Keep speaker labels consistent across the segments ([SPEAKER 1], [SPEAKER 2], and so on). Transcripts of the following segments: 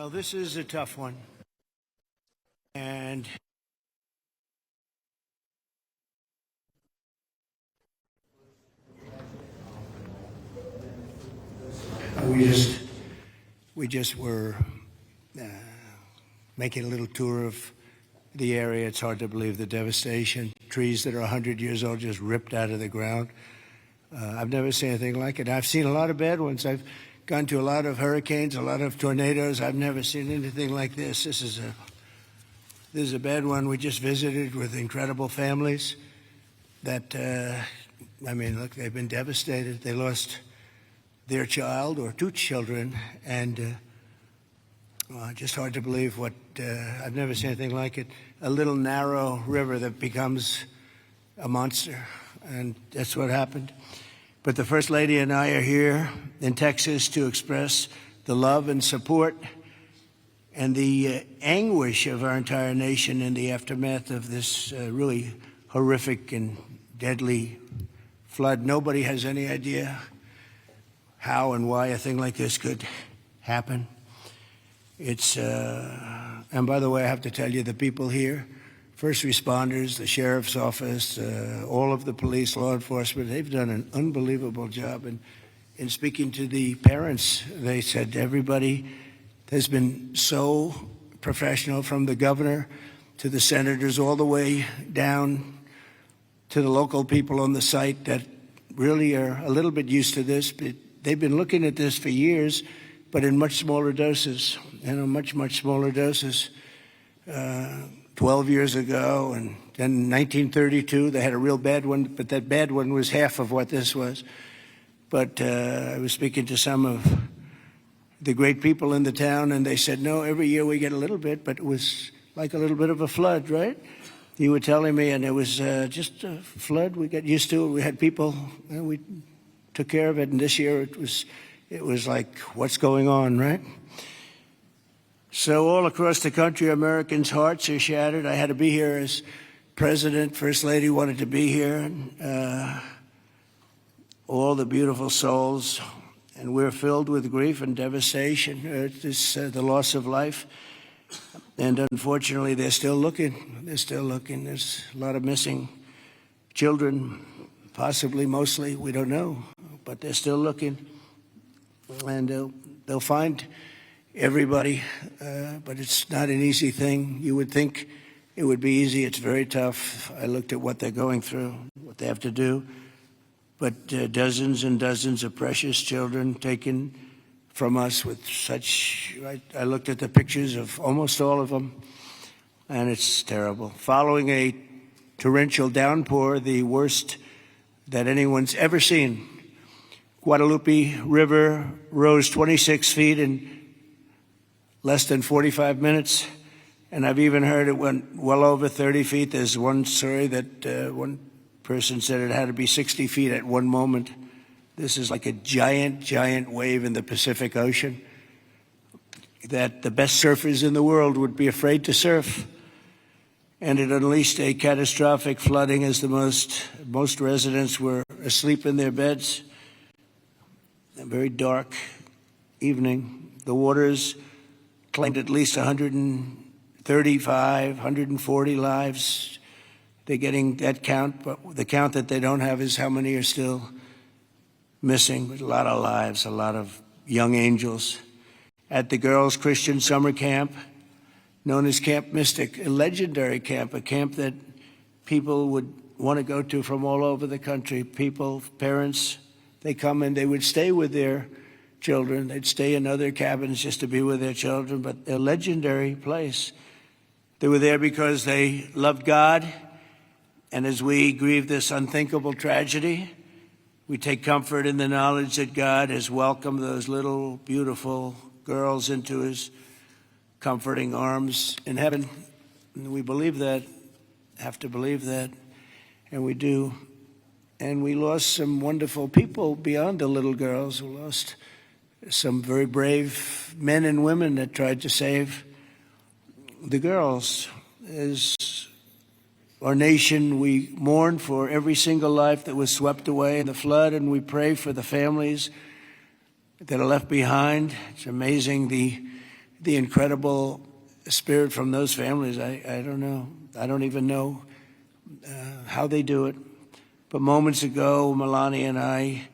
[SPEAKER 1] Well, this is a tough one. And we just were making a little tour of the area. It's hard to believe the devastation. Trees that are 100 years old just ripped out of the ground. I've never seen anything like it. I've seen a lot of bad ones. I've gone to a lot of hurricanes, a lot of tornadoes. I've never seen anything like this. This is a bad one. We just visited with incredible families that, I mean, look, they've been devastated. They lost their child or two children, and just hard to believe what, I've never seen anything like it. A little narrow river that becomes a monster, and that's what happened. But the First Lady and I are here in Texas to express the love and support and the anguish of our entire nation in the aftermath of this really horrific and deadly flood. Nobody has any idea how and why a thing like this could happen. It's, and by the way, I have to tell you, the people here, first responders, the sheriff's office, all of the police, law enforcement, they've done an unbelievable job. And in speaking to the parents, they said everybody has been so professional, from the governor to the senators, all the way down to the local people on the site that really are a little bit used to this. But they've been looking at this for years, but in much smaller doses, much smaller doses. 12 years ago, and then in 1932, they had a real bad one, but that bad one was half of what this was. But I was speaking to some of the great people in the town, and they said, no, every year we get a little bit, but it was like a little bit of a flood, right? You were telling me, and it was just a flood. We got used to it. We had people, and we took care of it, and this year it was like, what's going on, right? So all across the country, Americans' hearts are shattered. I had to be here as president. First Lady wanted to be here. And, all the beautiful souls. And we're filled with grief and devastation. It's the loss of life. And unfortunately, they're still looking. They're still looking. There's a lot of missing children, possibly, mostly. We don't know. But they're still looking. And they'll find everybody, but it's not an easy thing. You would think it would be easy. It's very tough. I looked at what they're going through, what they have to do. But dozens and dozens of precious children taken from us with such, I looked at the pictures of almost all of them, and it's terrible. Following a torrential downpour, the worst that anyone's ever seen, Guadalupe River rose 26 feet in less than 45 minutes, and I've even heard it went well over 30 feet. There's one story that one person said it had to be 60 feet at one moment. This is like a giant wave in the Pacific Ocean that the best surfers in the world would be afraid to surf. And it unleashed a catastrophic flooding as most residents were asleep in their beds. A very dark evening. The waters claimed at least 135, 140 lives. They're getting that count, but the count that they don't have is how many are still missing. But a lot of lives, a lot of young angels. At the girls' Christian summer camp, known as Camp Mystic, a legendary camp, a camp that people would want to go to from all over the country. People, parents, they come and they would stay with their children. They'd stay in other cabins just to be with their children, but a legendary place. They were there because they loved God, and as we grieve this unthinkable tragedy, we take comfort in the knowledge that God has welcomed those little, beautiful girls into his comforting arms in heaven. And we believe that, have to believe that, and we do. And we lost some wonderful people beyond the little girls. We lost some very brave men and women that tried to save the girls. As our nation, we mourn for every single life that was swept away in the flood, and we pray for the families that are left behind. It's amazing the incredible spirit from those families. I don't know. I don't even know how they do it. But moments ago, Melania and I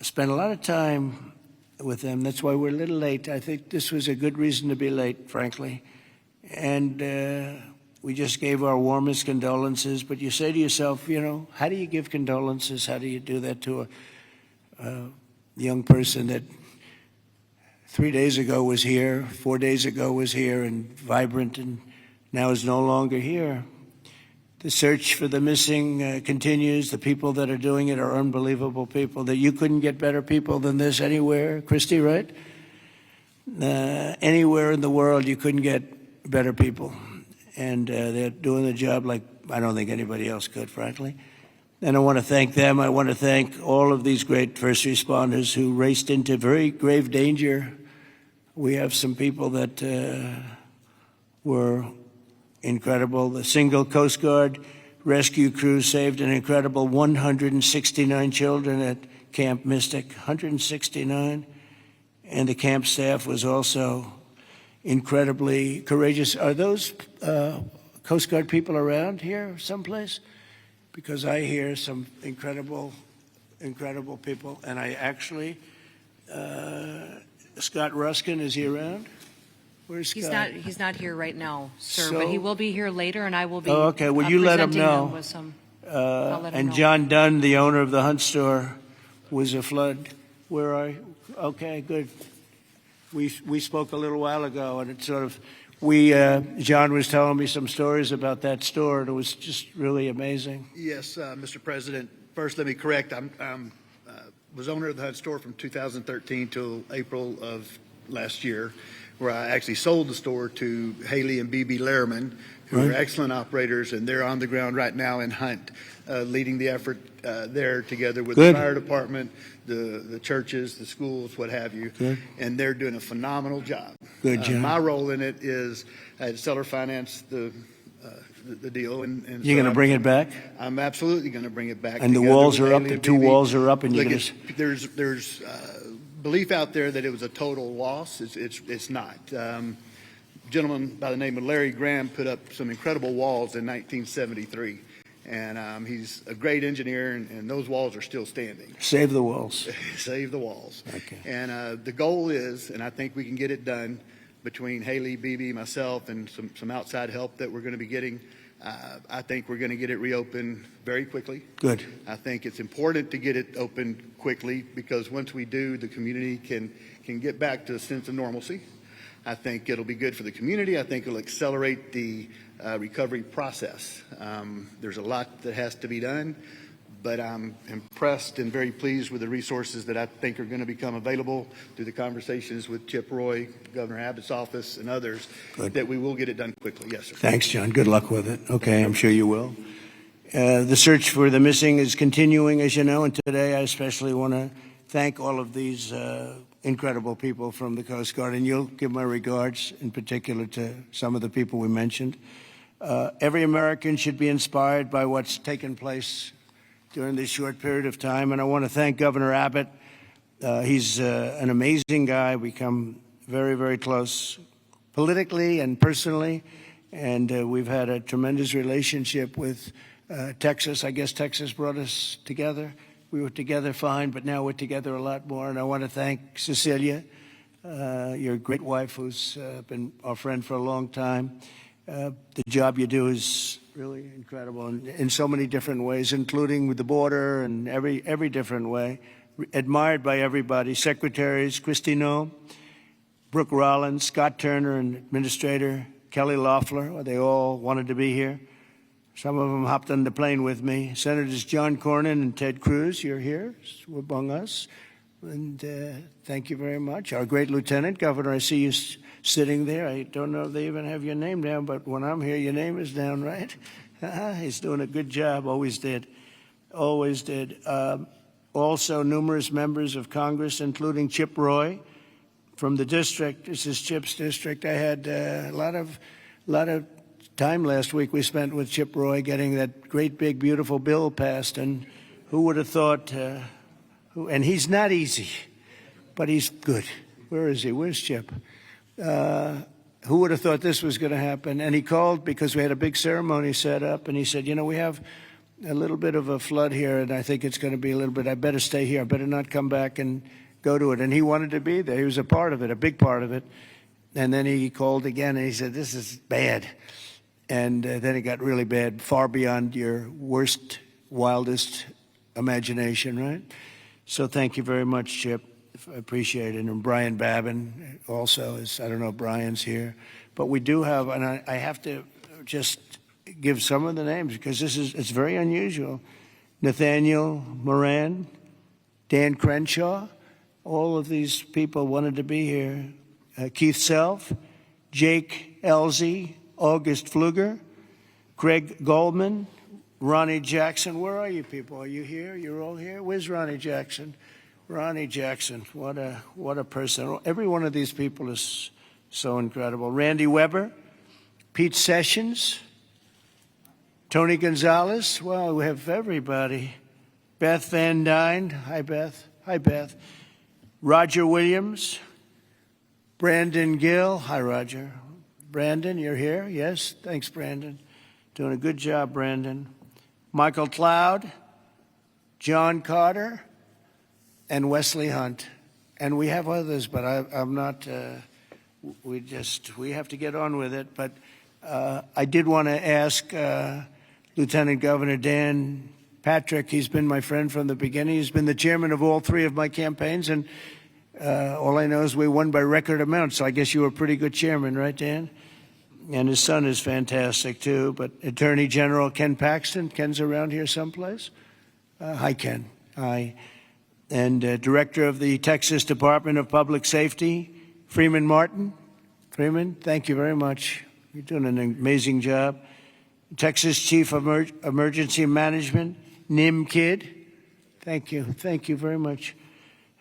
[SPEAKER 1] spent a lot of time with them. That's why we're a little late. I think this was a good reason to be late, frankly. And we just gave our warmest condolences. But you say to yourself, you know, how do you give condolences? How do you do that to a young person that 3 days ago was here, 4 days ago was here and vibrant, and now is no longer here? The search for the missing continues. The people that are doing it are unbelievable people. That you couldn't get better people than this anywhere, Christy, right? Anywhere in the world you couldn't get better people. And they're doing the job like I don't think anybody else could, frankly. And I want to thank them. I want to thank all of these great first responders who raced into very grave danger. We have some people that were incredible. The single Coast Guard rescue crew saved an incredible 169 children at Camp Mystic, 169. And the camp staff was also incredibly courageous. Are those Coast Guard people around here someplace? Because I hear some incredible people. And I actually, Scott Ruskin, is he around? Where's Scott?
[SPEAKER 2] He's not here right now, sir, but he will be here later, and I will be.
[SPEAKER 1] Oh, okay. Well, you let him know.
[SPEAKER 2] With some,
[SPEAKER 1] and John Dunn, the owner of the Hunt store, was a flood. Where are you? Okay, good. We spoke a little while ago, and it sort of John was telling me some stories about that store, and it was just really amazing.
[SPEAKER 3] Yes, Mr. President. First, let me correct. I was owner of the Hunt store from 2013 till April of last year, where I actually sold the store to Haley and BB Lehrman, who are excellent operators, and they're on the ground right now in Hunt, leading the effort there together with the fire department, the churches, the schools, what have you. And they're doing a phenomenal job.
[SPEAKER 1] Good job.
[SPEAKER 3] My role in it is I had seller finance the deal. And
[SPEAKER 1] you're going to bring it back?
[SPEAKER 3] I'm absolutely going to bring it back.
[SPEAKER 1] And the walls are up, the two walls are up, and
[SPEAKER 3] there's belief out there that it was a total loss. It's not. A gentleman by the name of Larry Graham put up some incredible walls in 1973, and he's a great engineer, and those walls are still standing.
[SPEAKER 1] Save the walls.
[SPEAKER 3] Save the walls.
[SPEAKER 1] Okay.
[SPEAKER 3] And the goal is, and I think we can get it done between Haley, BB, myself, and some outside help that we're going to be getting. I think we're going to get it reopened very quickly.
[SPEAKER 1] Good.
[SPEAKER 3] I think it's important to get it opened quickly because once we do, the community can get back to a sense of normalcy. I think it'll be good for the community. I think it'll accelerate the recovery process. There's a lot that has to be done, but I'm impressed and very pleased with the resources that I think are going to become available through the conversations with Chip Roy, Governor Abbott's office, and others, that we will get it done quickly. Yes, sir.
[SPEAKER 1] Thanks, John. Good luck with it. Okay, I'm sure you will. The search for the missing is continuing, as you know, and today I especially want to thank all of these incredible people from the Coast Guard, and you'll give my regards in particular to some of the people we mentioned. Every American should be inspired by what's taken place during this short period of time, and I want to thank Governor Abbott. He's an amazing guy. We come very, very close politically and personally, and we've had a tremendous relationship with Texas. I guess Texas brought us together. We were together fine, but now we're together a lot more. And I want to thank Cecilia, your great wife, who's been our friend for a long time. The job you do is really incredible in so many different ways, including with the border and every different way. Admired by everybody. Secretaries, Christine, Brooke Rollins, Scott Turner, and Administrator Kelly Loeffler, they all wanted to be here. Some of them hopped on the plane with me. Senators John Cornyn and Ted Cruz, you're here among us. And thank you very much. Our great Lieutenant Governor, I see you sitting there. I don't know if they even have your name down, but when I'm here, your name is down, right? He's doing a good job, always did. Always did. Also, numerous members of Congress, including Chip Roy from the district. This is Chip's district. I had a lot of time last week we spent with Chip Roy getting that great, big, beautiful bill passed. And who would have thought, and he's not easy, but he's good. Where is he? Where's Chip? Who would have thought this was going to happen? And he called because we had a big ceremony set up, and he said, we have a little bit of a flood here, and I think it's going to be a little bit, I better stay here. I better not come back and go to it. And he wanted to be there. He was a part of it, a big part of it. And then he called again, and he said, this is bad. And then it got really bad, far beyond your worst, wildest imagination, right? So thank you very much, Chip. I appreciate it. And Brian Babin also is, I don't know if Brian's here. But we do have, and I have to just give some of the names because it's very unusual. Nathaniel Moran, Dan Crenshaw, all of these people wanted to be here. Keith Self, Jake Elzey, August Pfluger, Greg Goldman, Ronnie Jackson. Where are you people? Are you here? You're all here? Where's Ronnie Jackson? Ronnie Jackson, what a person. Every one of these people is so incredible. Randy Weber, Pete Sessions, Tony Gonzalez. Well, we have everybody. Beth Van Dyne. Hi, Beth. Hi, Beth. Roger Williams. Brandon Gill. Hi, Roger. Brandon, you're here? Yes. Thanks, Brandon. Doing a good job, Brandon. Michael Cloud. John Carter. And Wesley Hunt. And we have others, but I'm not, we have to get on with it. But I did want to ask Lieutenant Governor Dan Patrick. He's been my friend from the beginning. He's been the chairman of all three of my campaigns, and all I know is we won by record amounts. So I guess you were a pretty good chairman, right, Dan? And his son is fantastic, too. But Attorney General Ken Paxton. Ken's around here someplace. Hi, Ken. Hi. And Director of the Texas Department of Public Safety, Freeman Martin. Freeman, thank you very much. You're doing an amazing job. Texas Chief of Emergency Management, Nim Kidd. Thank you. Thank you very much.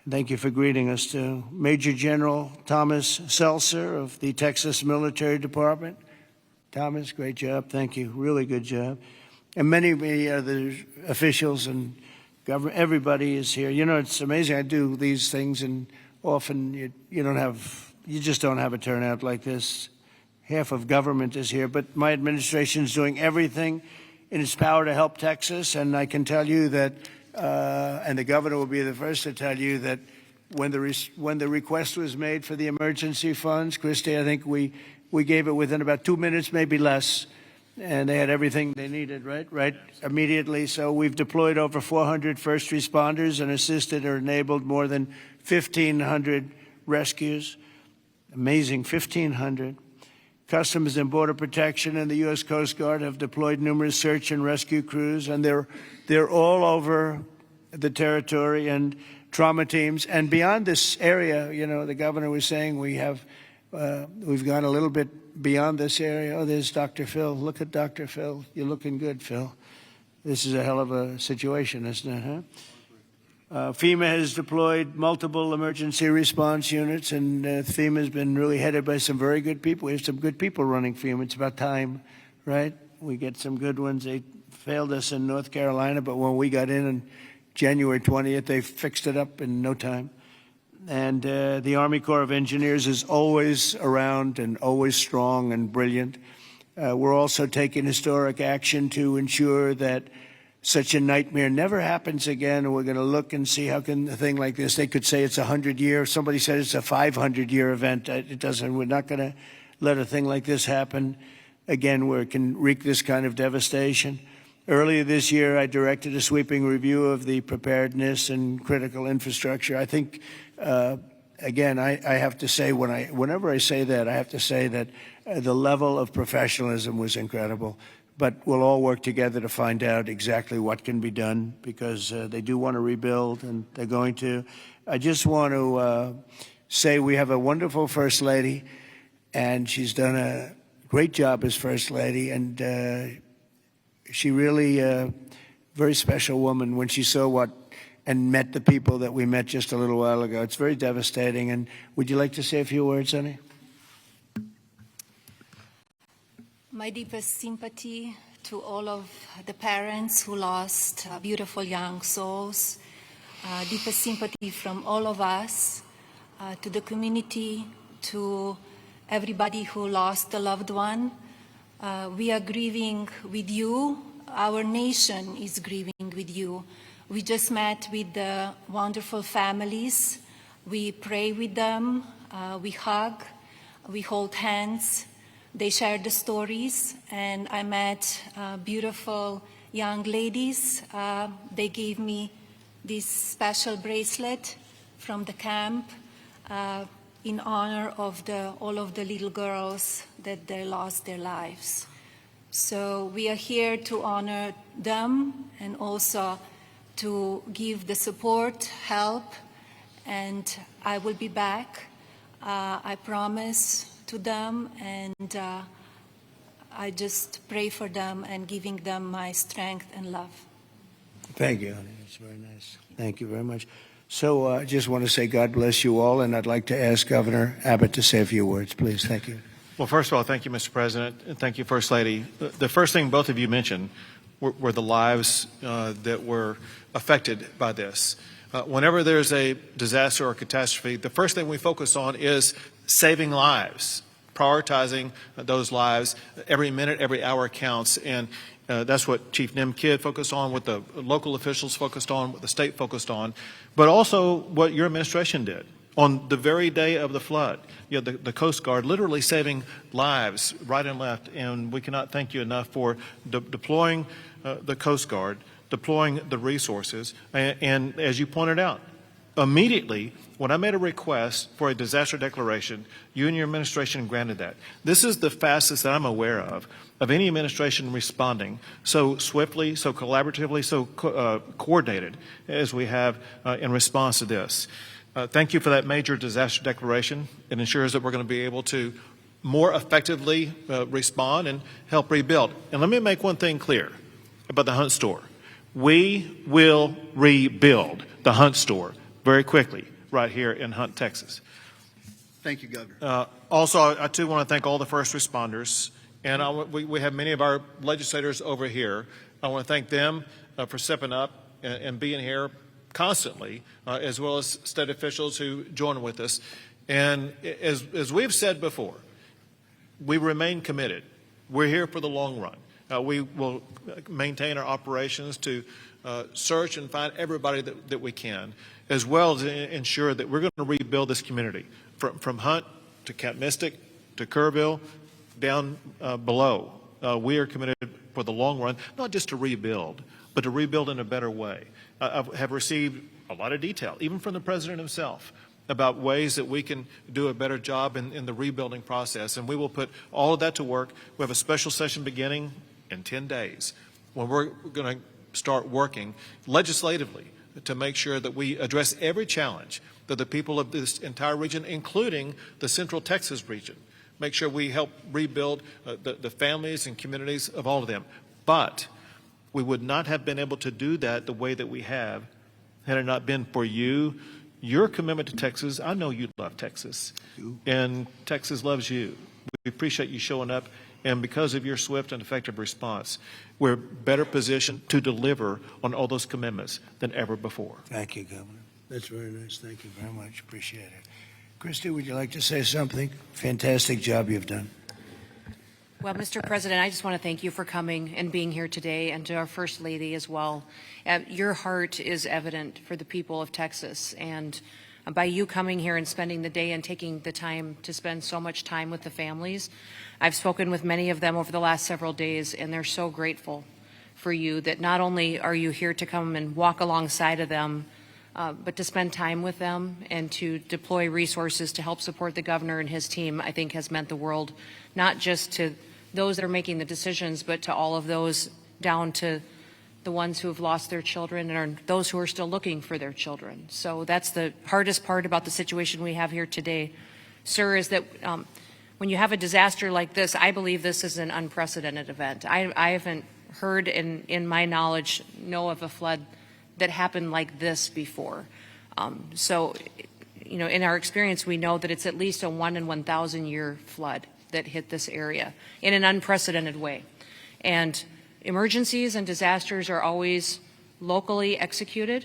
[SPEAKER 1] Thank you for greeting us, too. Major General Thomas Seltzer of the Texas Military Department. Thomas, great job. Thank you. Really good job. And many other officials and government, everybody is here. It's amazing. I do these things, and often you just don't have a turnout like this. Half of government is here, but my administration is doing everything in its power to help Texas, and I can tell you that, and the governor will be the first to tell you that when the request was made for the emergency funds, Christy, I think we gave it within about 2 minutes, maybe less. And they had everything they needed, right, immediately. So we've deployed over 400 first responders and assisted or enabled more than 1,500 rescues. Amazing, 1,500. Customs and Border Protection and the U.S. Coast Guard have deployed numerous search and rescue crews, and they're all over the territory, and trauma teams. And beyond this area, the governor was saying we've gone a little bit beyond this area. Oh, there's Dr. Phil. Look at Dr. Phil. You're looking good, Phil. This is a hell of a situation, isn't it, huh? FEMA has deployed multiple emergency response units, and FEMA has been really headed by some very good people. We have some good people running FEMA. It's about time, right? We get some good ones. They failed us in North Carolina, but when we got in on January 20th, they fixed it up in no time. And the Army Corps of Engineers is always around and always strong and brilliant. We're also taking historic action to ensure that such a nightmare never happens again. And we're going to look and see how can a thing like this, they could say it's 100-year. Somebody said it's a 500-year event. It doesn't. We're not going to let a thing like this happen again where it can wreak this kind of devastation. Earlier this year, I directed a sweeping review of the preparedness and critical infrastructure. I think, again, I have to say, whenever I say that, I have to say that the level of professionalism was incredible. But we'll all work together to find out exactly what can be done because they do want to rebuild, and they're going to. I just want to say we have a wonderful First Lady, and she's done a great job as First Lady, and she really very special woman when she saw and met the people that we met just a little while ago. It's very devastating. And would you like to say a few words, honey?
[SPEAKER 4] My deepest sympathy to all of the parents who lost beautiful young souls. Deepest sympathy from all of us to the community, to everybody who lost a loved one. We are grieving with you. Our nation is grieving with you. We just met with the wonderful families. We pray with them. We hug. We hold hands. They share the stories. And I met beautiful young ladies. They gave me this special bracelet from the camp in honor of all of the little girls that they lost their lives. So we are here to honor them and also to give the support, help, and I will be back. I promise to them, and I just pray for them and giving them my strength and love.
[SPEAKER 1] Thank you, honey. That's very nice. Thank you very much. So I just want to say God bless you all, and I'd like to ask Governor Abbott to say a few words, please. Thank you.
[SPEAKER 5] Well, first of all, thank you, Mr. President, and thank you, First Lady. The first thing both of you mentioned were the lives that were affected by this. Whenever there's a disaster or catastrophe, the first thing we focus on is saving lives, prioritizing those lives. Every minute, every hour counts, and that's what Chief Nim Kidd focused on, what the local officials focused on, what the state focused on, but also what your administration did. On the very day of the flood, you know, the Coast Guard literally saving lives right and left, and we cannot thank you enough for deploying the Coast Guard, deploying the resources, and as you pointed out, immediately when I made a request for a disaster declaration, you and your administration granted that. This is the fastest that I'm aware of any administration responding so swiftly, so collaboratively, so coordinated as we have in response to this. Thank you for that major disaster declaration. It ensures that we're going to be able to more effectively respond and help rebuild. And let me make one thing clear about the Hunt store. We will rebuild the Hunt store very quickly right here in Hunt, Texas.
[SPEAKER 3] Thank you, Governor.
[SPEAKER 5] Also, I too want to thank all the first responders. And we have many of our legislators over here. I want to thank them for stepping up and being here constantly, as well as state officials who join with us. And as we've said before, we remain committed. We're here for the long run. We will maintain our operations to search and find everybody that we can, as well as ensure that we're going to rebuild this community from Hunt to Camp Mystic to Kerrville down below. We are committed for the long run, not just to rebuild, but to rebuild in a better way. I have received a lot of detail, even from the President himself, about ways that we can do a better job in the rebuilding process, and we will put all of that to work. We have a special session beginning in 10 days when we're going to start working legislatively to make sure that we address every challenge that the people of this entire region, including the Central Texas region, make sure we help rebuild the families and communities of all of them. But we would not have been able to do that the way that we have had it not been for you, your commitment to Texas. I know you love Texas, and Texas loves you. We appreciate you showing up, and because of your swift and effective response, we're better positioned to deliver on all those commitments than ever before.
[SPEAKER 1] Thank you, Governor. That's very nice. Thank you very much. Appreciate it. Christy, would you like to say something? Fantastic job you've done.
[SPEAKER 2] Well, Mr. President, I just want to thank you for coming and being here today, and to our First Lady as well. Your heart is evident for the people of Texas, and by you coming here and spending the day and taking the time to spend so much time with the families, I've spoken with many of them over the last several days, and they're so grateful for you that not only are you here to come and walk alongside of them, but to spend time with them and to deploy resources to help support the governor and his team, I think has meant the world, not just to those that are making the decisions, but to all of those down to the ones who have lost their children and those who are still looking for their children. So that's the hardest part about the situation we have here today, sir, is that when you have a disaster like this, I believe this is an unprecedented event. I haven't heard in my knowledge, know of a flood that happened like this before. So, you know, in our experience, we know that it's at least a 1 in 1,000 year flood that hit this area in an unprecedented way. And emergencies and disasters are always locally executed.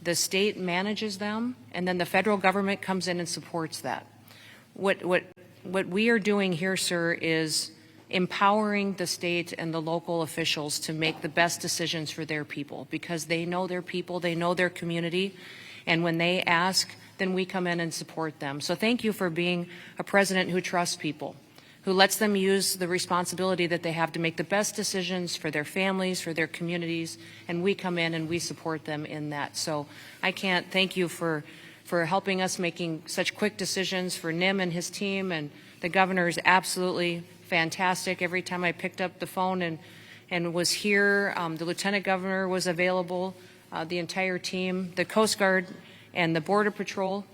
[SPEAKER 2] The state manages them, and then the federal government comes in and supports that. What what we are doing here, sir, is empowering the state and the local officials to make the best decisions for their people, because they know their people, they know their community, and when they ask, then we come in and support them. So thank you for being a president who trusts people, who lets them use the responsibility that they have to make the best decisions for their families, for their communities, and we come in and we support them in that. So I can't thank you for helping us making such quick decisions, for Nim and his team, and the governor is absolutely fantastic. Every time I picked up the phone and was here, the lieutenant governor was available, the entire team, the Coast Guard and the Border Patrol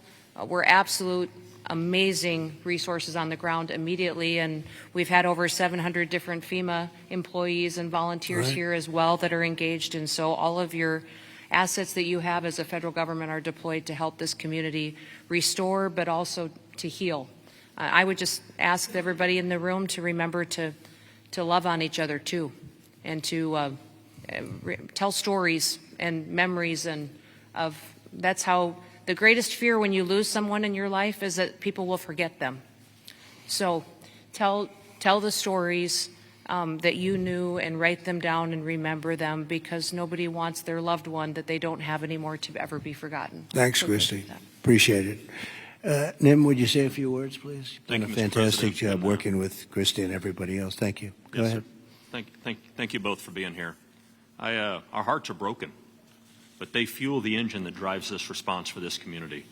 [SPEAKER 2] were absolute amazing resources on the ground immediately, and we've had over 700 different FEMA employees and volunteers here as well that are engaged, and so all of your assets that you have as a federal government are deployed to help this community restore, but also to heal. I would just ask everybody in the room to remember to love on each other too, and to tell stories and memories, and that's how the greatest fear when you lose someone in your life is that people will forget them. So tell the stories that you knew, and write them down and remember them, because nobody wants their loved one that they don't have anymore to ever be forgotten.
[SPEAKER 1] Thanks,
[SPEAKER 2] So
[SPEAKER 1] Christy.
[SPEAKER 2] thank you.
[SPEAKER 1] Appreciate it. Nim, would you say a few words, please? You've
[SPEAKER 6] Thank
[SPEAKER 1] done
[SPEAKER 6] you,
[SPEAKER 1] a
[SPEAKER 6] Mr.
[SPEAKER 1] fantastic
[SPEAKER 6] President.
[SPEAKER 1] job working with Christy and everybody else. Thank you. Go
[SPEAKER 6] Yes,
[SPEAKER 1] ahead.
[SPEAKER 6] sir. Thank you both for being here. Our hearts are broken, but they fuel the engine that drives this response for this community.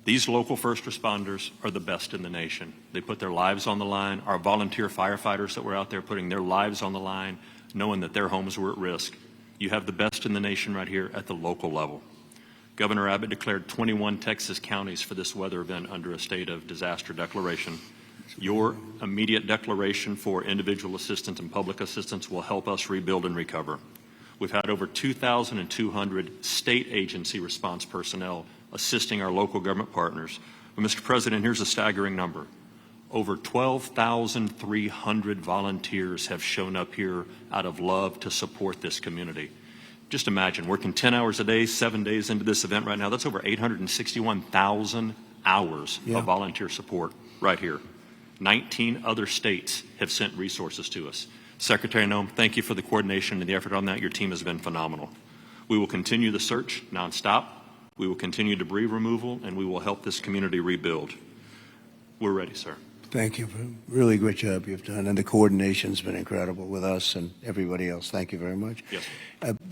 [SPEAKER 6] These local first responders are the best in the nation. They put their lives on the line. Our volunteer firefighters that were out there putting their lives on the line, knowing that their homes were at risk. You have the best in the nation right here at the local level. Governor Abbott declared 21 Texas counties for this weather event under a state of disaster declaration. Your immediate declaration for individual assistance and public assistance will help us rebuild and recover. We've had over 2,200 state agency response personnel assisting our local government partners. But Mr. President, here's a staggering number. Over 12,300 volunteers have shown up here out of love to support this community. Just imagine, working 10 hours a day, 7 days into this event right now, that's over 861,000 hours of volunteer support right here. 19 other states have sent resources to us. Secretary Noem, thank you for the coordination and the effort on that. Your team has been phenomenal. We will continue the search nonstop. We will continue debris removal, and we will help this community rebuild. We're ready, sir.
[SPEAKER 1] Thank you for a really great job you've done, and the coordination's been incredible with us and everybody else. Thank you very much.
[SPEAKER 6] Yes.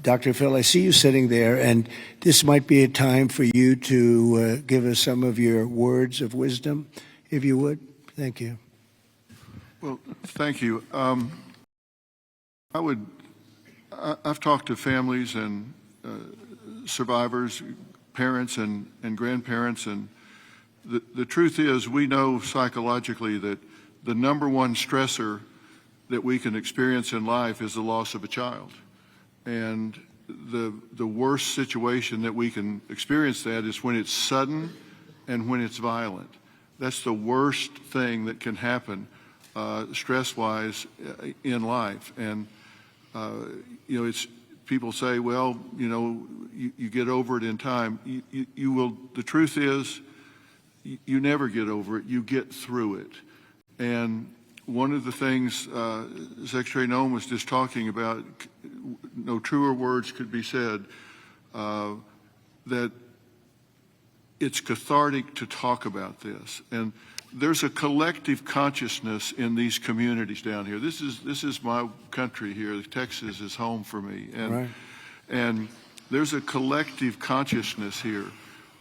[SPEAKER 1] Dr. Phil, I see you sitting there, and this might be a time for you to give us some of your words of wisdom, if you would. Thank you.
[SPEAKER 7] Well, thank you. I've talked to families and survivors, parents and grandparents, and the truth is we know psychologically that the number one stressor that we can experience in life is the loss of a child. And the worst situation that we can experience that is when it's sudden and when it's violent. That's the worst thing that can happen stress-wise in life. And you know, it's people say, well, you know, you get over it in time. You will. The truth is, you never get over it. You get through it. And one of the things Secretary Noem was just talking about, no truer words could be said, that it's cathartic to talk about this. And there's a collective consciousness in these communities down here. This is my country here. Texas is home for me. And there's a collective consciousness here.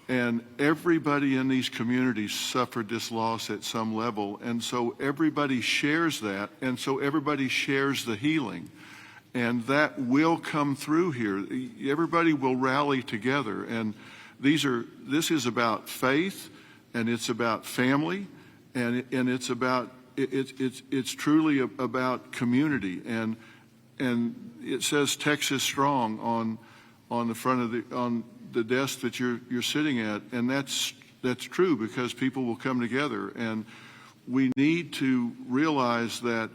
[SPEAKER 7] And everybody in these communities suffered this loss at some level. And so everybody shares that. And so everybody shares the healing. And that will come through here. Everybody will rally together. And this is about faith, and it's about family, and it's about it's truly about community. And it says Texas Strong on the front of the desk that you're sitting at, and that's true, because people will come together. And we need to realize that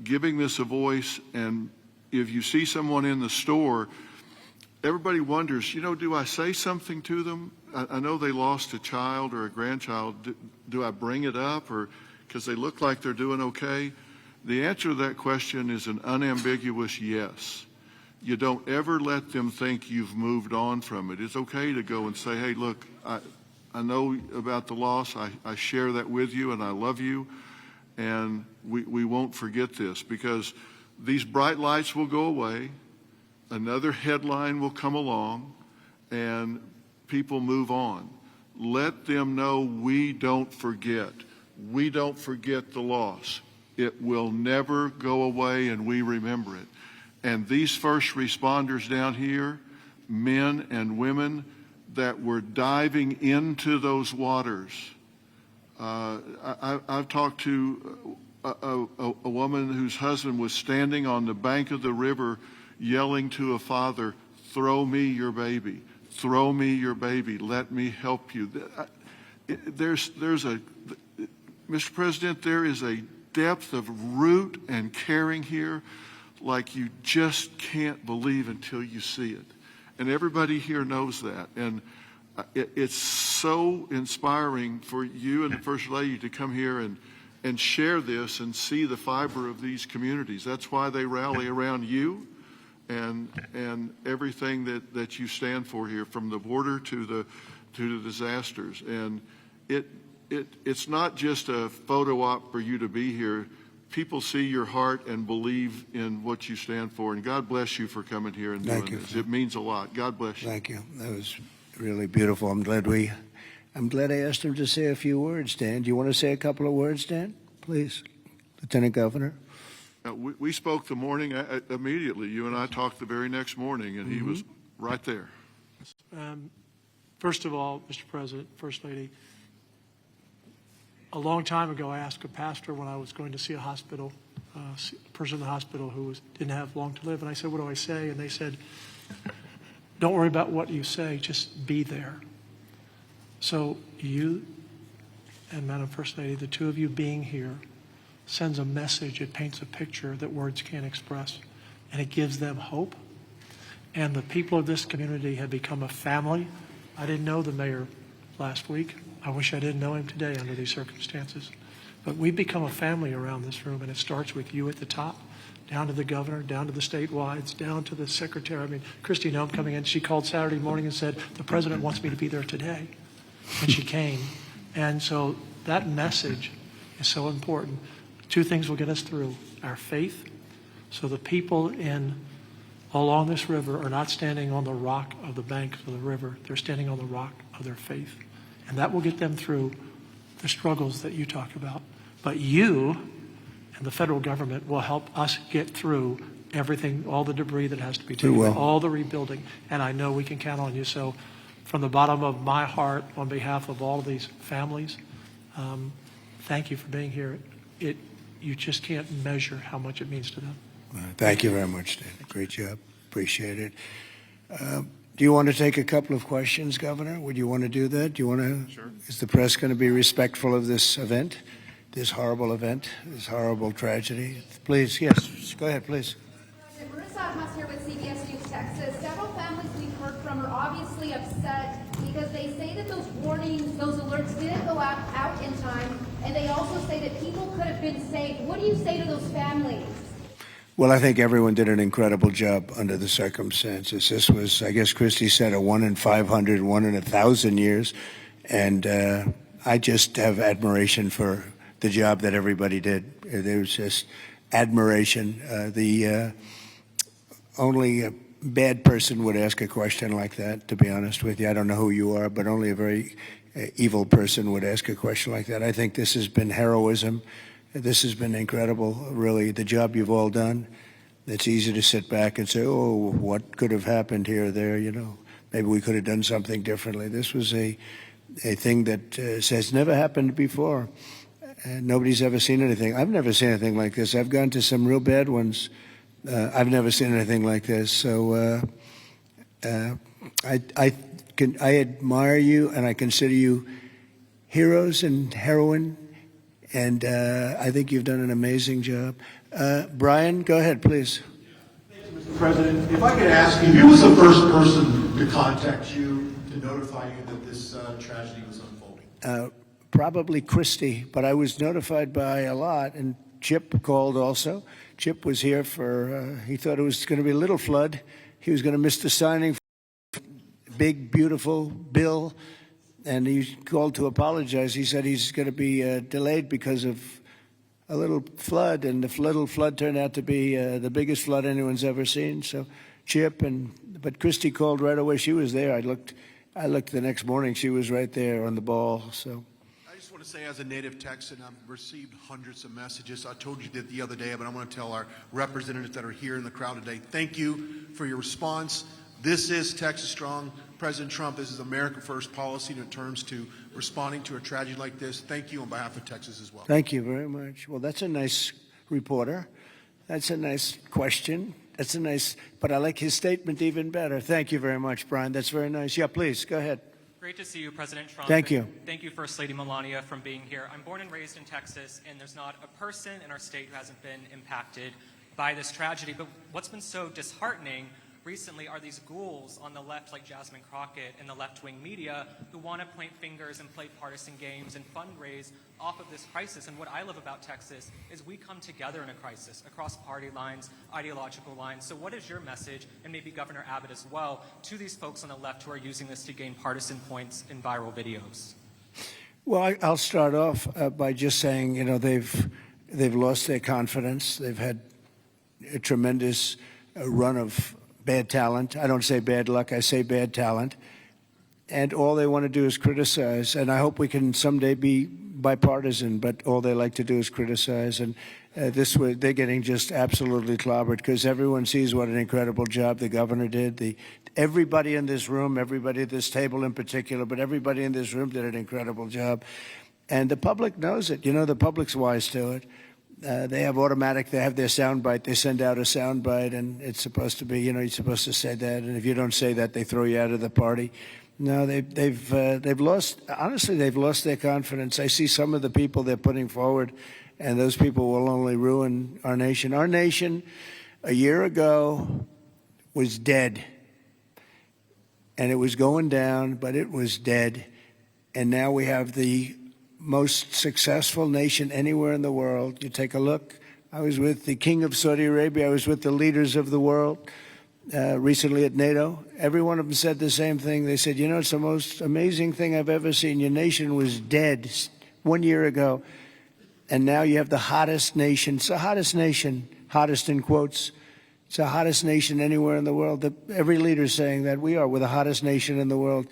[SPEAKER 7] giving this a voice, and if you see someone in the store, everybody wonders, you know, do I say something to them? I know they lost a child or a grandchild. Do I bring it up, or because they look like they're doing okay? The answer to that question is an unambiguous yes. You don't ever let them think you've moved on from it. It's okay to go and say, hey, look, I know about the loss. I share that with you, and I love you, and we won't forget this, because these bright lights will go away. Another headline will come along, and people move on. Let them know we don't forget. We don't forget the loss. It will never go away, and we remember it. And these first responders down here, men and women that were diving into those waters. I've talked to a woman whose husband was standing on the bank of the river yelling to a father, throw me your baby, throw me your baby, let me help you. Mr. President, there is a depth of root and caring here like you just can't believe until you see it. And everybody here knows that. And it's so inspiring for you and the First Lady to come here and share this and see the fiber of these communities. That's why they rally around you and everything that you stand for here, from the border to the disasters. And it's not just a photo op for you to be here. People see your heart and believe in what you stand for. And God bless you for coming here and doing this. It means a lot. God bless you.
[SPEAKER 1] Thank you. That was really beautiful. I'm glad I asked him to say a few words, Dan. Do you want to say a couple of words, Dan? Please, Lieutenant Governor.
[SPEAKER 7] We spoke the morning immediately. You and I talked the very next morning, and he was right there.
[SPEAKER 8] First of all, Mr. President, First Lady, a long time ago, I asked a pastor when I was going to see a hospital, a person in the hospital who didn't have long to live, and I said, what do I say? And they said, don't worry about what you say, just be there. So you and Madam First Lady, the two of you being here, sends a message. It paints a picture that words can't express, and it gives them hope. And the people of this community have become a family. I didn't know the mayor last week. I wish I didn't know him today under these circumstances. But we've become a family around this room, and it starts with you at the top, down to the governor, down to the statewide, down to the secretary. I mean, Christy Nome coming in, she called Saturday morning and said, the president wants me to be there today. And she came. And so that message is so important. Two things will get us through: our faith. So the people along this river are not standing on the rock of the bank of the river. They're standing on the rock of their faith. And that will get them through the struggles that you talk about. But you and the federal government will help us get through everything, all the debris that has to be taken, all the rebuilding. And I know we can count on you. So from the bottom of my heart, on behalf of all of these families, thank you for being here. You just can't measure how much it means to them.
[SPEAKER 1] Thank you very much, Dan. Great job. Appreciate it. Do you want to take a couple of questions, Governor? Would you want to do that? Do you want to?
[SPEAKER 5] Sure.
[SPEAKER 1] Is the press going to be respectful of this event, this horrible event, this horrible tragedy? Please, yes. Go ahead, please.
[SPEAKER 9] Marissa Atmas here with CBS News Texas. Several families we've heard from are obviously upset because they say that those warnings, those alerts didn't go out in time, and they also say that people could have been saved. What do you say to those families?
[SPEAKER 1] Well, I think everyone did an incredible job under the circumstances. This was, I guess Christy said, a 1 in 500, 1 in 1,000 years. And I just have admiration for the job that everybody did. There was just admiration. Only a bad person would ask a question like that, to be honest with you. I don't know who you are, but only a very evil person would ask a question like that. I think this has been heroism. This has been incredible, really, the job you've all done. It's easy to sit back and say, oh, what could have happened here or there, you know. Maybe we could have done something differently. This was a thing that has never happened before. Nobody's ever seen anything. I've never seen anything like this. I've gone to some real bad ones. I've never seen anything like this. So I admire you, and I consider you heroes and heroine. And I think you've done an amazing job. Brian, go ahead, please.
[SPEAKER 10] Thank you, Mr. President. If I could ask you, who was the first person to contact you to notify you that this tragedy was unfolding?
[SPEAKER 1] probably Christie, but I was notified by a lot, and Chip called also. Chip was here for, he thought it was going to be a little flood. He was going to miss the signing. Big, beautiful bill, and he called to apologize. He said he's going to be delayed because of a little flood, and the little flood turned out to be the biggest flood anyone's ever seen. So Chip, but Christy called right away. She was there. I looked the next morning. She was right there on the ball. So
[SPEAKER 10] I just want to say, as a native Texan, I've received hundreds of messages. I told you that the other day, but I want to tell our representatives that are here in the crowd today, thank you for your response. This is Texas Strong. President Trump, this is America First policy in terms to responding to a tragedy like this. Thank you on behalf of Texas as well.
[SPEAKER 1] thank you very much. Well, that's a nice reporter. That's a nice question. That's a nice, but I like his statement even better. Thank you very much, Brian. That's very nice. Yeah, please, go ahead.
[SPEAKER 11] Great to see you, President Trump.
[SPEAKER 1] Thank you.
[SPEAKER 11] Thank you, First Lady Melania, for being here. I'm born and raised in Texas, and there's not a person in our state who hasn't been impacted by this tragedy. But what's been so disheartening recently are these ghouls on the left, like Jasmine Crockett and the left-wing media, who want to point fingers and play partisan games and fundraise off of this crisis. And what I love about Texas is we come together in a crisis across party lines, ideological lines. So what is your message, and maybe Governor Abbott as well, to these folks on the left who are using this to gain partisan points in viral videos?
[SPEAKER 1] Well, I'll start off by just saying, you know, they've lost their confidence. They've had a tremendous run of bad talent. I don't say bad luck, I say bad talent. And all they want to do is criticize. And I hope we can someday be bipartisan, but all they like to do is criticize. And this way, they're getting just absolutely clobbered because everyone sees what an incredible job the governor did. Everybody in this room, everybody at this table in particular, but everybody in this room did an incredible job. And the public knows it. You know, the public's wise to it. They have automatic, they have their soundbite, they send out a soundbite, and it's supposed to be, you know, you're supposed to say that, and if you don't say that, they throw you out of the party. No, they've lost, honestly, they've lost their confidence. I see some of the people they're putting forward, and those people will only ruin our nation. Our nation, a year ago, was dead, and it was going down, but it was dead, and now we have the most successful nation anywhere in the world. You take a look. I was with the King of Saudi Arabia. I was with the leaders of the world recently at NATO. Every one of them said the same thing. They said, you know, it's the most amazing thing I've ever seen. Your nation was dead 1 year ago, and now you have the hottest nation. It's the hottest nation, hottest in quotes. It's the hottest nation anywhere in the world. Every leader's saying that we're the hottest nation in the world.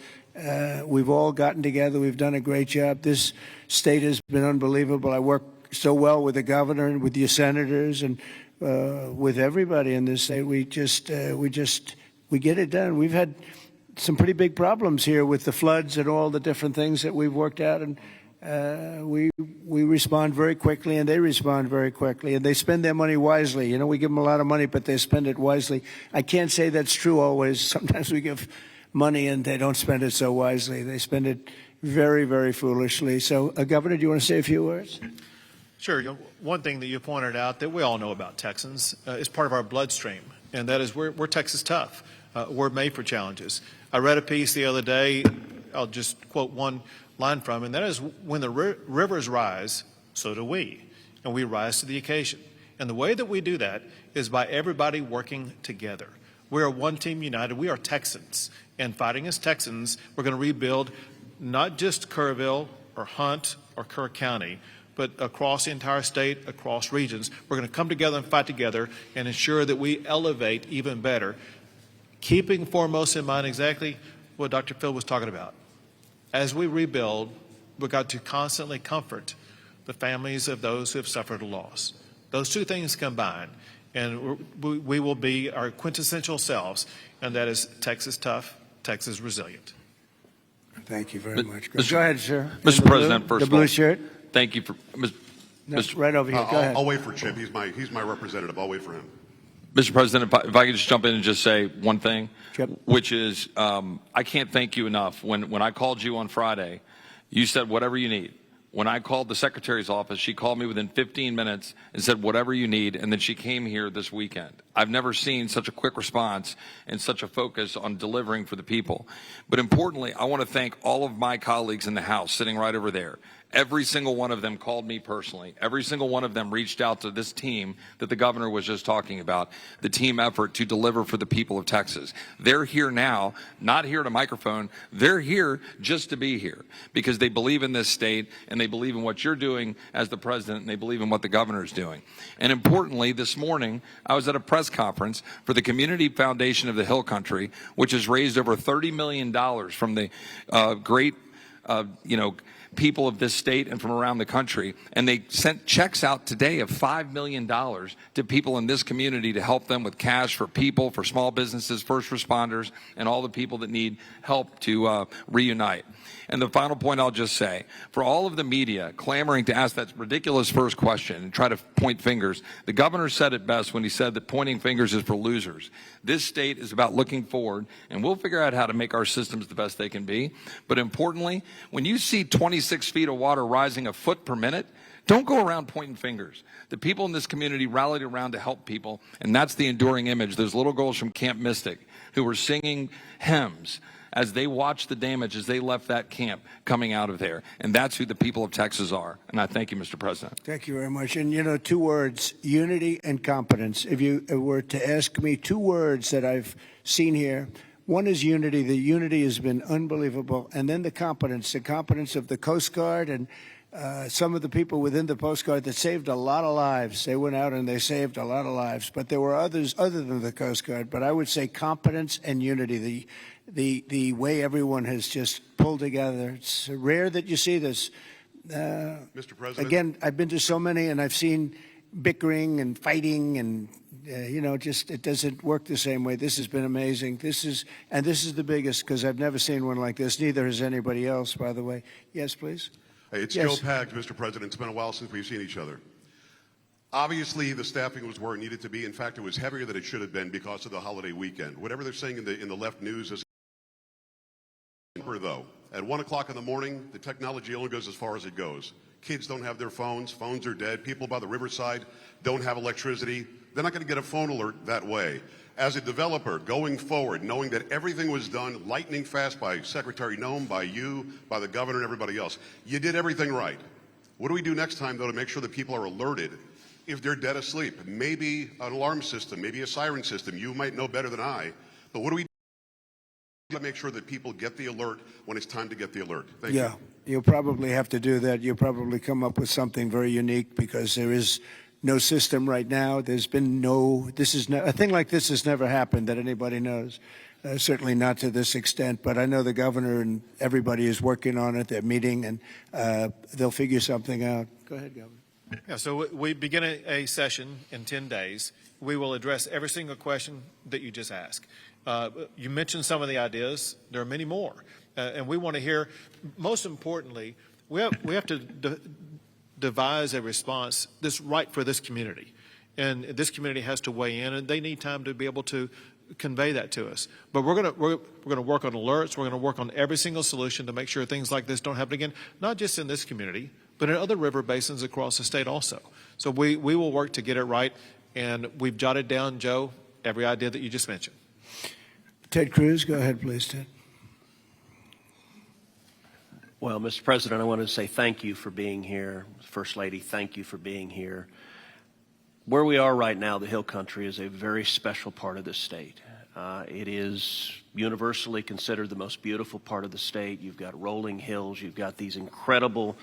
[SPEAKER 1] We've all gotten together. We've done a great job. This state has been unbelievable. I work so well with the governor and with your senators and with everybody in this state. We get it done. We've had some pretty big problems here with the floods and all the different things that we've worked out, and we respond very quickly, and they respond very quickly, and they spend their money wisely. You know, we give them a lot of money, but they spend it wisely. I can't say that's true always. Sometimes we give money and they don't spend it so wisely. They spend it very, very foolishly. So, Governor, do you want to say a few words?
[SPEAKER 5] Sure. You know, one thing that you pointed out that we all know about Texans is part of our bloodstream, and that is we're Texas tough. We're made for challenges. I read a piece the other day. I'll just quote one line from it, and that is, when the rivers rise, so do we, and we rise to the occasion. And the way that we do that is by everybody working together. We are one team united. We are Texans. And fighting as Texans, we're going to rebuild not just Kerrville or Hunt or Kerr County, but across the entire state, across regions. We're going to come together and fight together and ensure that we elevate even better, keeping foremost in mind exactly what Dr. Phil was talking about. As we rebuild, we've got to constantly comfort the families of those who have suffered a loss. Those two things combined, and we will be our quintessential selves, and that is Texas tough, Texas resilient.
[SPEAKER 1] Thank you very much. Go ahead, sir.
[SPEAKER 12] Mr. President, first
[SPEAKER 1] the
[SPEAKER 12] of all,
[SPEAKER 1] blue shirt.
[SPEAKER 12] Thank you for Mr.
[SPEAKER 1] Right over here. Go ahead.
[SPEAKER 10] I'll wait for Chip. He's my representative. I'll wait for him.
[SPEAKER 12] Mr. President, if I could just jump in and just say one thing,
[SPEAKER 1] Chip.
[SPEAKER 12] which is I can't thank you enough. When I called you on Friday, you said whatever you need. When I called the Secretary's office, she called me within 15 minutes and said whatever you need, and then she came here this weekend. I've never seen such a quick response and such a focus on delivering for the people. But importantly, I want to thank all of my colleagues in the House sitting right over there. Every single one of them called me personally. Every single one of them reached out to this team that the governor was just talking about, the team effort to deliver for the people of Texas. They're here now, not here at a microphone. They're here just to be here because they believe in this state and they believe in what you're doing as the president and they believe in what the governor is doing. And importantly, this morning, I was at a press conference for the Community Foundation of the Hill Country, which has raised over $30 million from the great people of this state and from around the country, and they sent checks out today of $5 million to people in this community to help them with cash for people, for small businesses, first responders, and all the people that need help to reunite. And the final point I'll just say, for all of the media clamoring to ask that ridiculous first question and try to point fingers, the governor said it best when he said that pointing fingers is for losers. This state is about looking forward, and we'll figure out how to make our systems the best they can be. But importantly, when you see 26 feet of water rising a foot per minute, don't go around pointing fingers. The people in this community rallied around to help people, and that's the enduring image. Those little girls from Camp Mystic who were singing hymns as they watched the damage as they left that camp coming out of there. And that's who the people of Texas are. And I thank you, Mr. President.
[SPEAKER 1] Thank you very much. And, 2 words, unity and competence. If you were to ask me 2 words that I've seen here, one is unity. The unity has been unbelievable. And then the competence of the Coast Guard and some of the people within the Coast Guard that saved a lot of lives. They went out and they saved a lot of lives. But there were others other than the Coast Guard. But I would say competence and unity, the way everyone has just pulled together. It's rare that you see this.
[SPEAKER 13] Mr. President.
[SPEAKER 1] Again, I've been to so many, and I've seen bickering and fighting, and just it doesn't work the same way. This has been amazing. This is the biggest because I've never seen one like this. Neither has anybody else, by the way. Yes, please.
[SPEAKER 13] Hey, it's Joe Pagged, Mr. President. It's been a while since we've seen each other. Obviously, the staffing was where it needed to be. In fact, it was heavier than it should have been because of the holiday weekend. Whatever they're saying in the left news is though. At 1 o'clock in the morning, the technology only goes as far as it goes. Kids don't have their phones. Phones are dead. People by the riverside don't have electricity. They're not going to get a phone alert that way. As a developer, going forward, knowing that everything was done lightning fast by Secretary Noem, by you, by the governor, and everybody else, you did everything right. What do we do next time, though, to make sure that people are alerted if they're dead asleep? Maybe an alarm system, maybe a siren system. You might know better than I. But what do we do to make sure that people get the alert when it's time to get the alert? Thank you.
[SPEAKER 1] You'll probably have to do that. You'll probably come up with something very unique because there is no system right now. There's been a thing like this has never happened that anybody knows. Certainly not to this extent, but I know the governor and everybody is working on it. They're meeting, and they'll figure something out. Go ahead, Governor.
[SPEAKER 5] Yeah, so we begin a session in 10 days. We will address every single question that you just asked. You mentioned some of the ideas. There are many more. And we want to hear, most importantly, we have to devise a response that's right for this community. And this community has to weigh in, and they need time to be able to convey that to us. But we're going to work on alerts. We're going to work on every single solution to make sure things like this don't happen again, not just in this community, but in other river basins across the state also. So we will work to get it right, and we've jotted down, Joe, every idea that you just mentioned.
[SPEAKER 1] Ted Cruz, go ahead, please, Ted.
[SPEAKER 14] Well, Mr. President, I want to say thank you for being here. First Lady, thank you for being here. Where we are right now, the Hill Country, is a very special part of the state. It is universally considered the most beautiful part of the state. You've got rolling hills. You've got these incredible,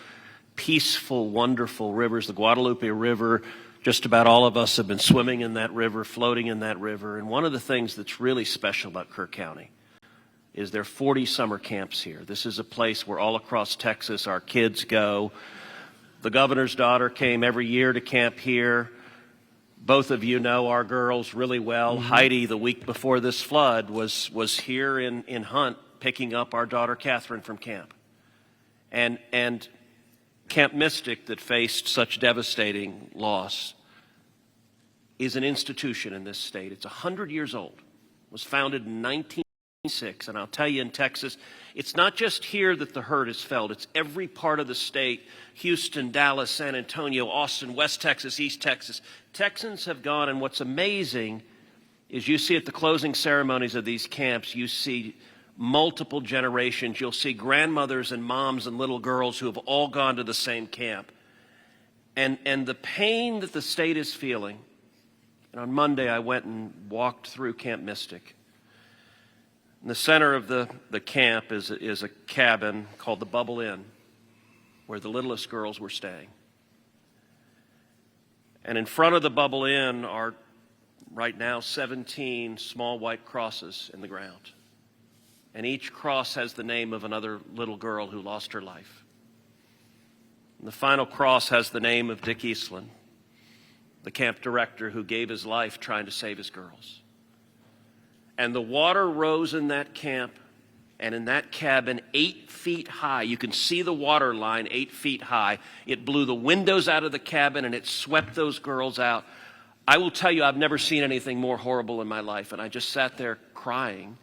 [SPEAKER 14] peaceful, wonderful rivers. The Guadalupe River, just about all of us have been swimming in that river, floating in that river. And one of the things that's really special about Kerr County is there are 40 summer camps here. This is a place where all across Texas our kids go. The governor's daughter came every year to camp here. Both of you know our girls really well. Mm-hmm. Heidi, the week before this flood, was here in Hunt picking up our daughter Catherine from camp. And Camp Mystic, that faced such devastating loss, is an institution in this state. It's 100 years old. It was founded in 1906. And I'll tell you, in Texas, it's not just here that the hurt is felt. It's every part of the state. Houston, Dallas, San Antonio, Austin, West Texas, East Texas. Texans have gone, and what's amazing is you see at the closing ceremonies of these camps, you see multiple generations. You'll see grandmothers and moms and little girls who have all gone to the same camp. And the pain that the state is feeling, and on Monday I went and walked through Camp Mystic. In the center of the camp is a cabin called the Bubble Inn, where the littlest girls were staying. And in front of the Bubble Inn are right now 17 small white crosses in the ground. And each cross has the name of another little girl who lost her life. And the final cross has the name of Dick Eastland, the camp director who gave his life trying to save his girls. And the water rose in that camp and in that cabin 8 feet high. You can see the water line 8 feet high. It blew the windows out of the cabin and it swept those girls out. I will tell you, I've never seen anything more horrible in my life, and I just sat there crying.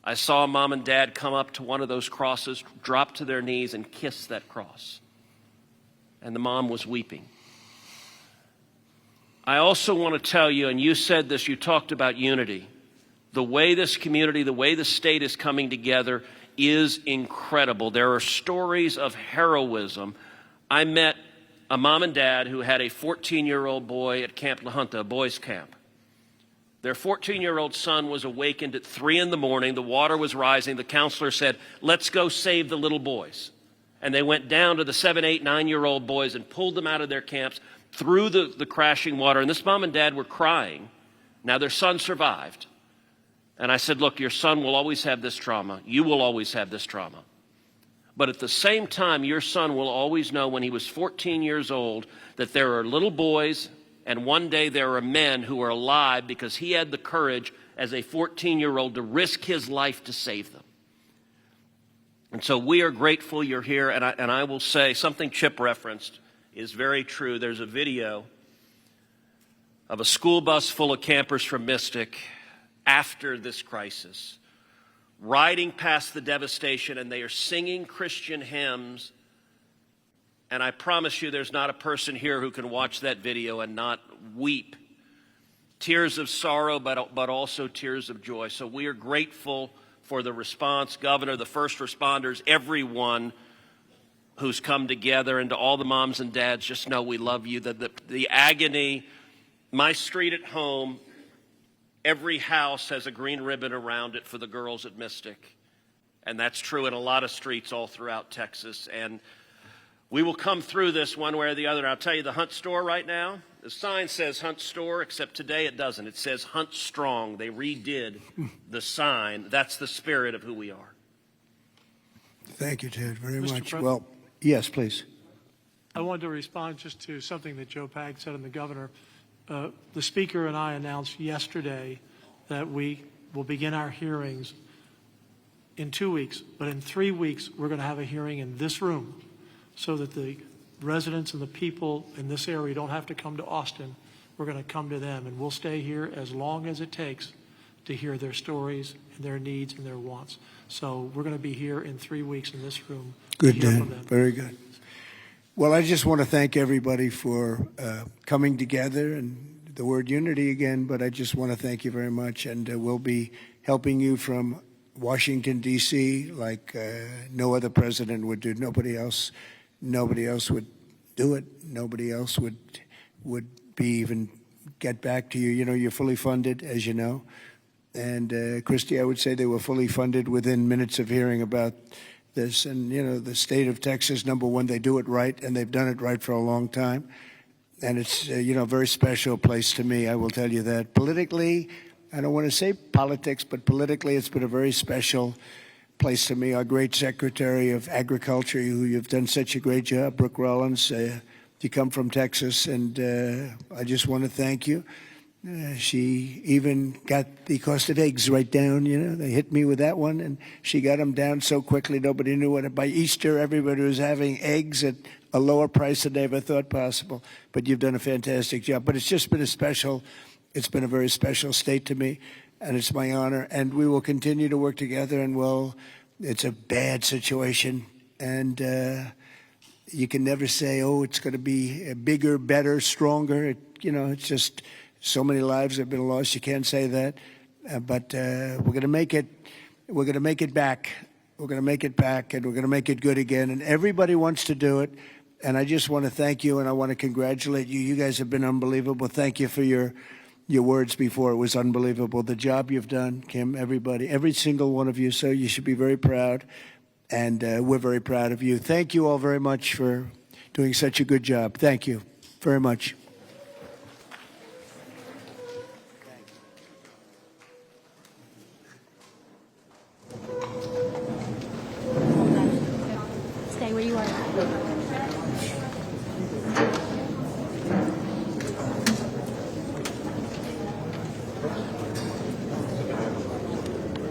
[SPEAKER 14] I saw Mom and Dad come up to one of those crosses, drop to their knees, and kiss that cross. And the mom was weeping. I also want to tell you, and you said this, you talked about unity. The way this community, the way the state is coming together is incredible. There are stories of heroism. I met a mom and dad who had a 14-year-old boy at Camp La Junta, a boys' camp. Their 14-year-old son was awakened at 3 in the morning. The water was rising. The counselor said, "Let's go save the little boys." And they went down to the 7, 8, 9-year-old boys and pulled them out of their camps through the crashing water. And this mom and dad were crying. Now their son survived. And I said, "Look, your son will always have this trauma. You will always have this trauma. But at the same time, your son will always know when he was 14 years old that there are little boys and one day there are men who are alive because he had the courage as a 14-year-old to risk his life to save them." And so we are grateful you're here. And I will say something Chip referenced is very true. There's a video of a school bus full of campers from Mystic after this crisis, riding past the devastation, and they are singing Christian hymns. And I promise you there's not a person here who can watch that video and not weep. Tears of sorrow, but also tears of joy. So we are grateful for the response, Governor, the first responders, everyone who's come together, and to all the moms and dads, just know we love you. The agony, my street at home, every house has a green ribbon around it for the girls at Mystic. And that's true in a lot of streets all throughout Texas. And we will come through this one way or the other. I'll tell you, the Hunt store right now, the sign says Hunt store, except today it doesn't. It says Hunt Strong. They redid the sign. That's the spirit of who we are.
[SPEAKER 1] Thank you, Ted, very
[SPEAKER 8] Mr.
[SPEAKER 1] much.
[SPEAKER 8] President?
[SPEAKER 1] Well, yes, please.
[SPEAKER 8] I wanted to respond just to something that Joe Pag said and the governor. The speaker and I announced yesterday that we will begin our hearings in 2 weeks, but in 3 weeks we're going to have a hearing in this room so that the residents and the people in this area don't have to come to Austin. We're going to come to them, and we'll stay here as long as it takes to hear their stories and their needs and their wants. So we're going to be here in 3 weeks in this room.
[SPEAKER 1] Good,
[SPEAKER 8] to hear
[SPEAKER 1] Dan.
[SPEAKER 8] from them.
[SPEAKER 1] Very good. Well, I just want to thank everybody for coming together, and the word unity again, but I just want to thank you very much. And we'll be helping you from Washington, D.C., like no other president would do. Nobody else would do it. Nobody else would be even get back to you. You know, you're fully funded, as you know. And Christy, I would say they were fully funded within minutes of hearing about this. And, you know, the state of Texas, number one, they do it right, and they've done it right for a long time. And it's, you know, a very special place to me, I will tell you that. Politically, I don't want to say politics, but politically it's been a very special place to me. Our great Secretary of Agriculture, who you've done such a great job, Brooke Rollins, you come from Texas, and I just want to thank you. She even got the cost of eggs right down, you know. They hit me with that one, and she got them down so quickly nobody knew what. By Easter, everybody was having eggs at a lower price than they ever thought possible. But you've done a fantastic job. But it's just been it's been a very special state to me, and it's my honor. And we will continue to work together, and it's a bad situation, and you can never say, oh, it's going to be bigger, better, stronger. It's just so many lives have been lost. You can't say that. But we're going to make it We're going to make it back. We're going to make it back, and we're going to make it good again. And everybody wants to do it. And I just want to thank you, and I want to congratulate you. You guys have been unbelievable. Thank you for your words before. It was unbelievable. The job you've done, Kim, everybody, every single one of you. So you should be very proud, and we're very proud of you. Thank you all very much for doing such a good job. Thank you very much.
[SPEAKER 15] Stay where you are.